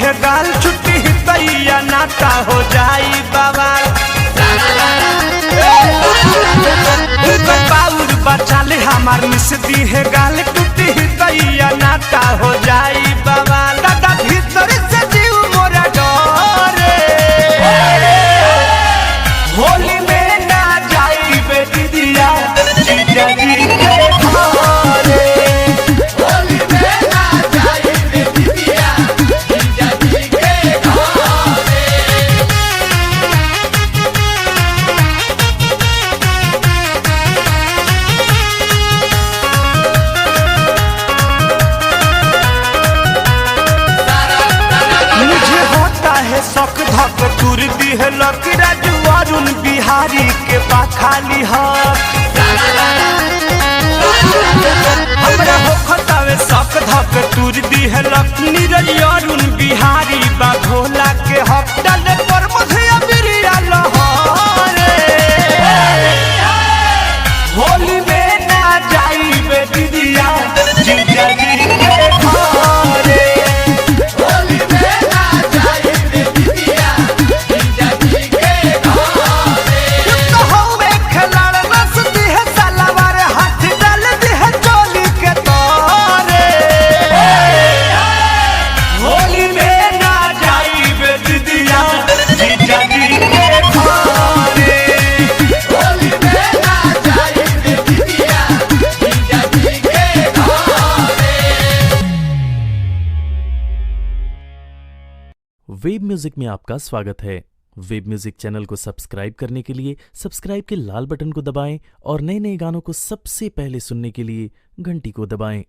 है गाल छुट्टी तैया नाता हो जाई बवाल। बाउर बचाले हमार मिस दी है गाल टूटी तैया नाता हो जाई बवाल। दादा भीतर से जीव मोरा डरे होली में ना जाई बेटी दिया जीजा जी के घरे। होली में ना जाई बेटी दिया जीजा जी के घरे। मुझे होता है शौक धक तुर दी है लकी राजू अरुण बिहारी के पाखाली हाथ। हमरा होता है शौक धक तुर दी है लकी नीरज अरुण बिहारी बा भोला के हक डाले पर मुझे अबिरिया लहरे। होली में ना जाई बेटी दिया जीजा जी के घरे। होली में ना जाई बेटी दिया जीजा जी के घरे। तो हवे खिलाड़ रस दी है सलवार हाथ डाल दी है चोली के तारे। होली में ना जाई बेटी दिया जीजा जी के घरे। होली में ना जाई बेटी दिया जीजा जी के घरे। वेब म्यूजिक में आपका स्वागत है। वेब म्यूजिक चैनल को सब्सक्राइब करने के लिए सब्सक्राइब के लाल बटन को दबाएं और नए नए गानों को सबसे पहले सुनने के लिए घंटी को दबाएं।